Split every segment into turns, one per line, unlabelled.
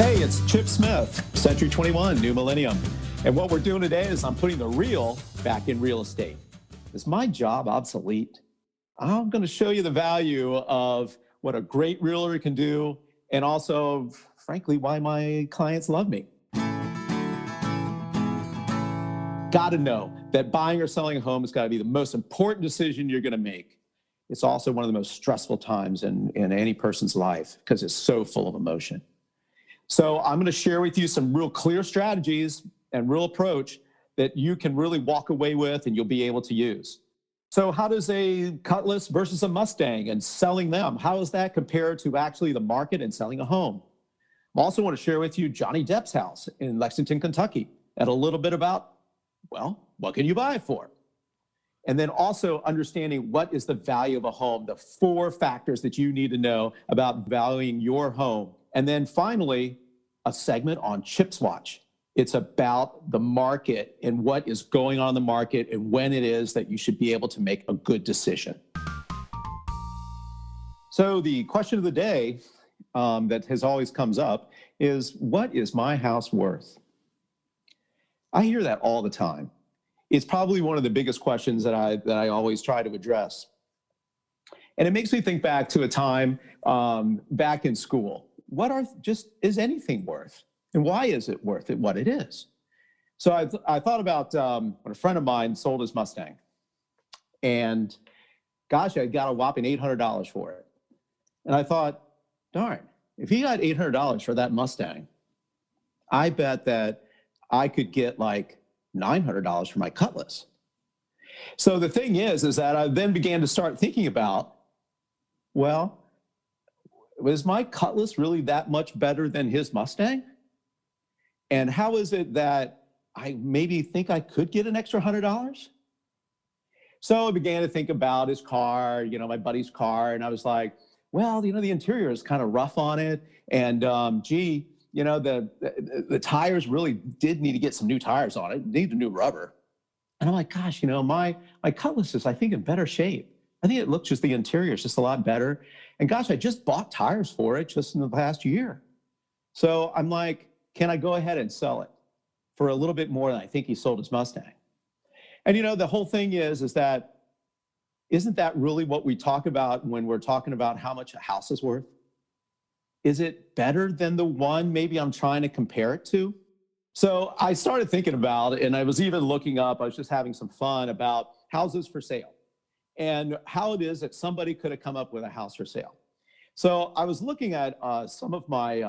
Hey, it's Chip Smith, Century 21, New Millennium. And what we're doing today is I'm putting the real back in real estate. Is my job obsolete? I'm going to show you the value of what a great realtor can do and also, frankly, why my clients love me. Got to know that buying or selling a home has got to be the most important decision you're going to make. It's also one of the most stressful times in any person's life because it's so full of emotion. So I'm going to share with you some real clear strategies and real approach that you can really walk away with and you'll be able to use. So how does a Cutlass versus a Mustang and selling them, how does that compare to actually the market and selling a home? I also want to share with you Johnny Depp's house in Lexington, Kentucky, and a little bit about, well, what can you buy it for? And then also understanding what is the value of a home, the 4 factors that you need to know about valuing your home. And then finally, a segment on Chip's Watch. It's about the market and what is going on in the market and when it is that you should be able to make a good decision. So the question of the day that has always comes up is, what is my house worth? I hear that all the time. It's probably one of the biggest questions that I always try to address. And it makes me think back to a time back in school. Is anything worth? And why is it worth it what it is? So I thought about when a friend of mine sold his Mustang. And gosh, I got a whopping $800 for it. And I thought, darn, if he got $800 for that Mustang, I bet that I could get like $900 for my Cutlass. So the thing is that I then began to start thinking about, well, was my Cutlass really that much better than his Mustang? And how is it that I maybe think I could get an extra $100? So I began to think about his car, my buddy's car, and I was like, well, the interior is kind of rough on it, and the tires really did need to get some new tires on it, need a new rubber. And I'm like, gosh, my Cutlass is, I think, in better shape. I think it looks just the interior is just a lot better. And gosh, I just bought tires for it just in the past year. So I'm like, can I go ahead and sell it for a little bit more than I think he sold his Mustang? And the whole thing is that, isn't that really what we talk about when we're talking about how much a house is worth? Is it better than the one maybe I'm trying to compare it to? So I started thinking about it, and I was even looking up, I was just having some fun about houses for sale and how it is that somebody could have come up with a house for sale. So I was looking at some of my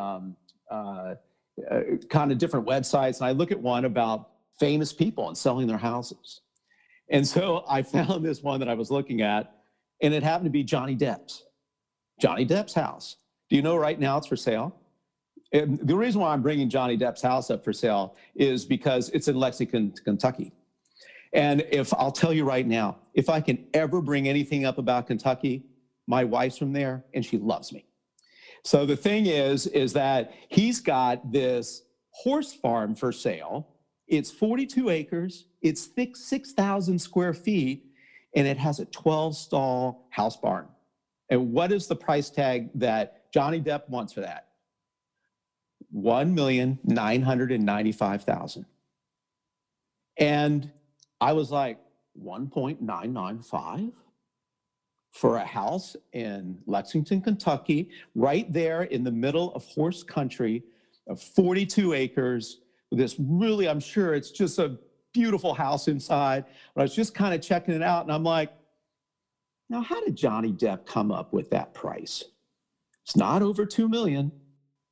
kind of different websites, and I look at one about famous people and selling their houses. And so I found this one that I was looking at, and it happened to be Johnny Depp's house. Do you know right now it's for sale? And the reason why I'm bringing Johnny Depp's house up for sale is because it's in Lexington, Kentucky. And if I'll tell you right now, if I can ever bring anything up about Kentucky, my wife's from there and she loves me. So the thing is that he's got this horse farm for sale. It's 42 acres. It's 6,000 square feet, and it has a 12-stall house barn. And what is the price tag that Johnny Depp wants for that? $1,995,000. And I was like, 1.995 for a house in Lexington, Kentucky, right there in the middle of horse country, of 42 acres. This really, I'm sure it's just a beautiful house inside. But I was just kind of checking it out, and I'm like, now, how did Johnny Depp come up with that price? It's not over $2 million.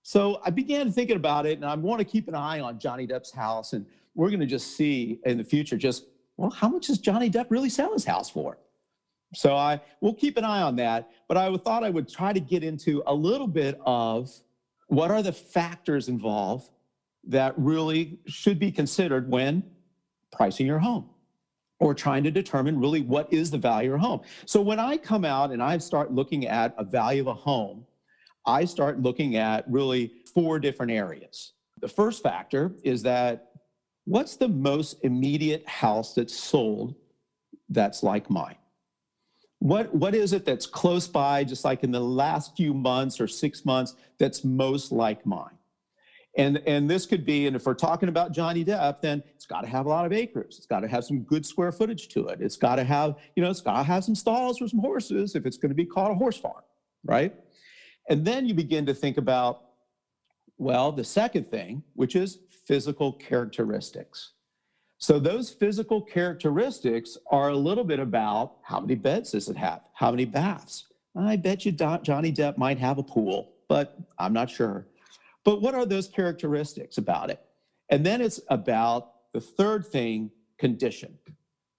So I began thinking about it, and I want to keep an eye on Johnny Depp's house, and we're going to just see in the future how much does Johnny Depp really sell his house for? So we'll keep an eye on that, but I thought I would try to get into a little bit of what are the factors involved that really should be considered when pricing your home or trying to determine really what is the value of your home. So when I come out and I start looking at a value of a home, I start looking at really 4 different areas. The first factor is that what's the most immediate house that's sold that's like mine? What is it that's close by, just like in the last few months or 6 months, that's most like mine? And this could be, and if we're talking about Johnny Depp, then it's got to have a lot of acres. It's got to have some good square footage to it. It's got to have, it's got to have some stalls for some horses if it's going to be called a horse farm, right? And then you begin to think about, well, the second thing, which is physical characteristics. So those physical characteristics are a little bit about how many beds does it have? How many baths? I bet you Johnny Depp might have a pool, but I'm not sure. But what are those characteristics about it? And then it's about the third thing, condition.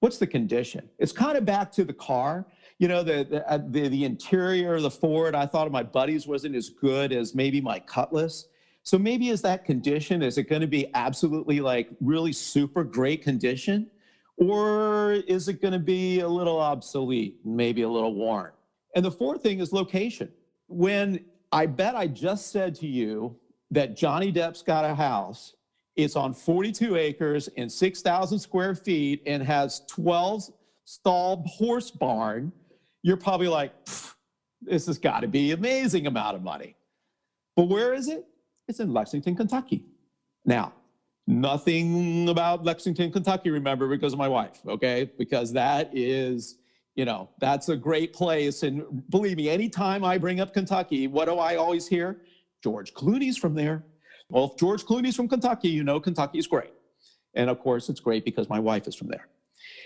What's the condition? It's kind of back to the car. The interior of the Ford, I thought of my buddies, wasn't as good as maybe my Cutlass. So maybe is that condition, is it going to be absolutely like really super great condition? Or is it going to be a little obsolete, maybe a little worn? And the fourth thing is location. When I bet I just said to you that Johnny Depp's got a house, it's on 42 acres and 6,000 square feet and has 12 stalled horse barn, you're probably like, this has got to be an amazing amount of money. But where is it? It's in Lexington, Kentucky. Now, nothing about Lexington, Kentucky, remember, because of my wife, okay? Because that is, that's a great place. And believe me, anytime I bring up Kentucky, what do I always hear? George Clooney's from there. Well, if George Clooney's from Kentucky, Kentucky's great. And of course, it's great because my wife is from there.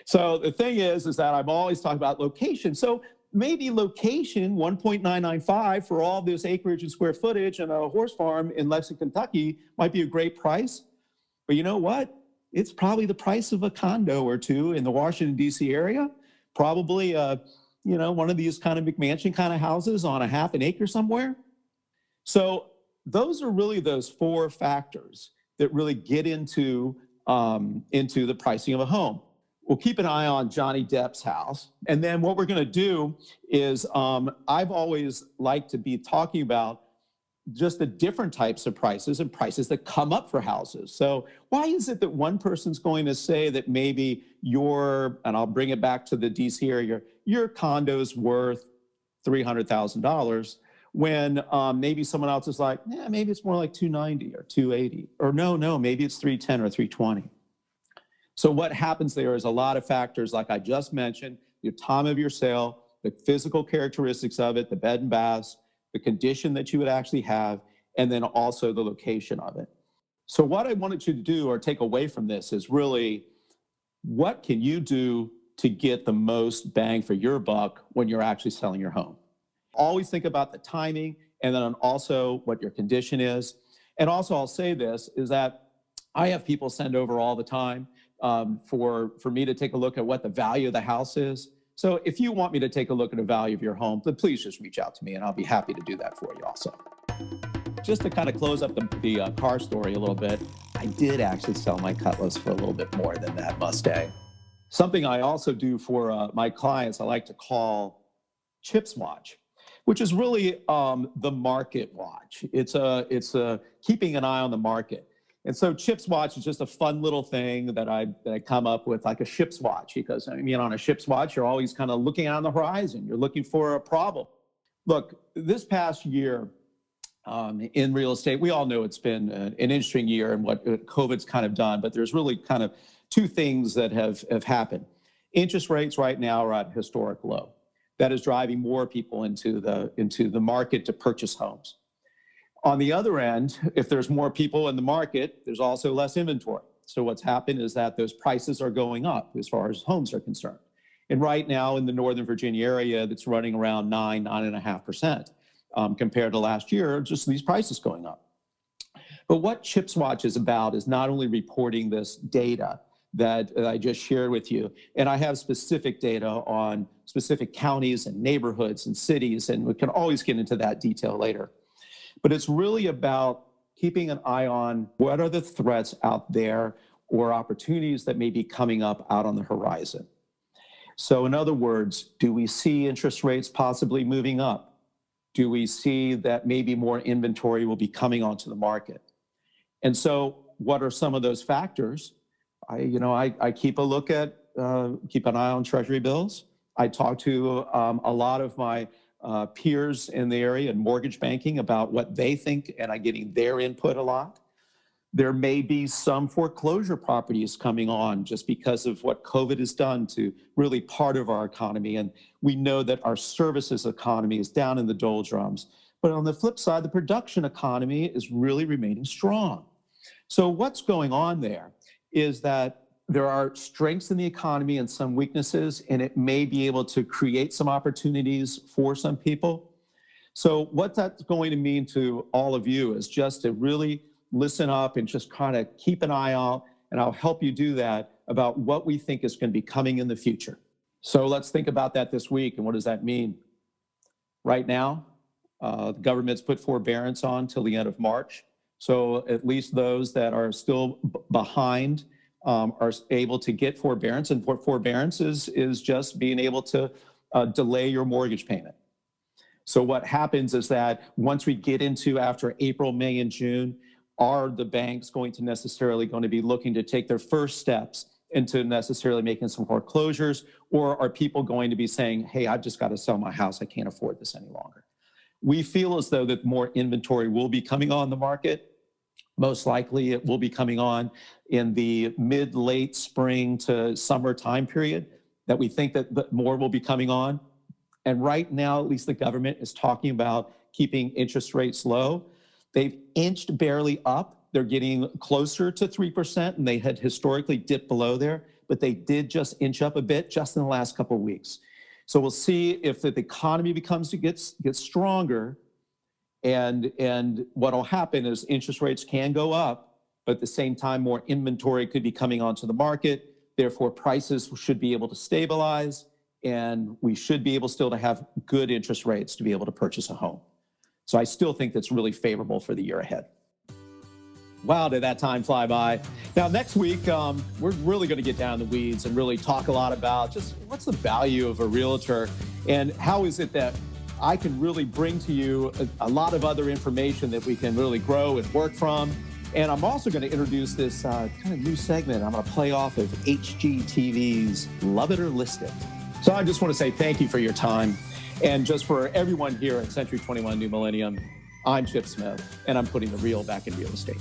So the thing is that I'm always talking about location. So maybe location, 1.995 for all this acreage and square footage and a horse farm in Lexington, Kentucky might be a great price. But you know what? It's probably the price of a condo or two in the Washington, D.C. area. Probably, one of these kind of McMansion kind of houses on a half an acre somewhere. So those are really those four factors that really get into the pricing of a home. We'll keep an eye on Johnny Depp's house. And then what we're going to do is I've always liked to be talking about just the different types of prices and prices that come up for houses. So why is it that one person's going to say that maybe and I'll bring it back to the DC area, your condo's worth $300,000 when maybe someone else is like, maybe it's more like 290 or 280, or no, maybe it's 310 or 320. So what happens there is a lot of factors, like I just mentioned, the time of your sale, the physical characteristics of it, the bed and baths, the condition that you would actually have, and then also the location of it. So what I wanted you to do or take away from this is really, what can you do to get the most bang for your buck when you're actually selling your home? Always think about the timing, and then also what your condition is. And also I'll say this, is that I have people send over all the time for me to take a look at what the value of the house is. So if you want me to take a look at the value of your home, then please just reach out to me and I'll be happy to do that for you also. Just to kind of close up the car story a little bit, I did actually sell my Cutlass for a little bit more than that Mustang. Something I also do for my clients, I like to call Chips Watch, which is really the market watch. It's keeping an eye on the market. And so Chips Watch is just a fun little thing that I come up with, like a ship's watch, because on a ship's watch, you're always kind of looking out on the horizon. You're looking for a problem. Look, this past year in real estate, we all know it's been an interesting year and what COVID's kind of done, but there's really kind of two things that have happened. Interest rates right now are at historic low. That is driving more people into the market to purchase homes. On the other end, if there's more people in the market, there's also less inventory. So what's happened is that those prices are going up as far as homes are concerned. And right now in the Northern Virginia area, that's running around 9.5% compared to last year, just these prices going up. But what Chips Watch is about is not only reporting this data that I just shared with you, and I have specific data on specific counties and neighborhoods and cities, and we can always get into that detail later. But it's really about keeping an eye on what are the threats out there or opportunities that may be coming up out on the horizon. So in other words, do we see interest rates possibly moving up? Do we see that maybe more inventory will be coming onto the market? And so what are some of those factors? I keep a look at, keep an eye on Treasury bills. I talk to a lot of my peers in the area in mortgage banking about what they think, and I'm getting their input a lot. There may be some foreclosure properties coming on just because of what COVID has done to really part of our economy. And we know that our services economy is down in the doldrums. But on the flip side, the production economy is really remaining strong. So what's going on there is that there are strengths in the economy and some weaknesses, and it may be able to create some opportunities for some people. So what that's going to mean to all of you is just to really listen up and just kind of keep an eye out, and I'll help you do that about what we think is going to be coming in the future. So let's think about that this week, and what does that mean? Right now, the government's put forbearance on till the end of March. So at least those that are still behind are able to get forbearance, and forbearance is just being able to delay your mortgage payment. So what happens is that once we get into after April, May, and June, are the banks going to be looking to take their first steps into necessarily making some foreclosures, or are people going to be saying, hey, I've just got to sell my house, I can't afford this any longer? We feel as though that more inventory will be coming on the market. Most likely it will be coming on in the mid-late spring to summer time period, that we think that more will be coming on. And right now, at least the government is talking about keeping interest rates low. They've inched barely up. They're getting closer to 3%, and they had historically dipped below there, but they did just inch up a bit just in the last couple of weeks. So we'll see if the economy gets stronger, and what'll happen is interest rates can go up, but at the same time, more inventory could be coming onto the market. Therefore, prices should be able to stabilize, and we should be able still to have good interest rates to be able to purchase a home. So I still think that's really favorable for the year ahead. Wow, did that time fly by. Now, next week, we're really going to get down in the weeds and really talk a lot about just what's the value of a realtor, and how is it that I can really bring to you a lot of other information that we can really grow and work from. And I'm also going to introduce this kind of new segment I'm going to play off of HGTV's Love It or List It. So I just want to say thank you for your time. And just for everyone here at Century 21 New Millennium, I'm Chip Smith, and I'm putting the real back in real estate.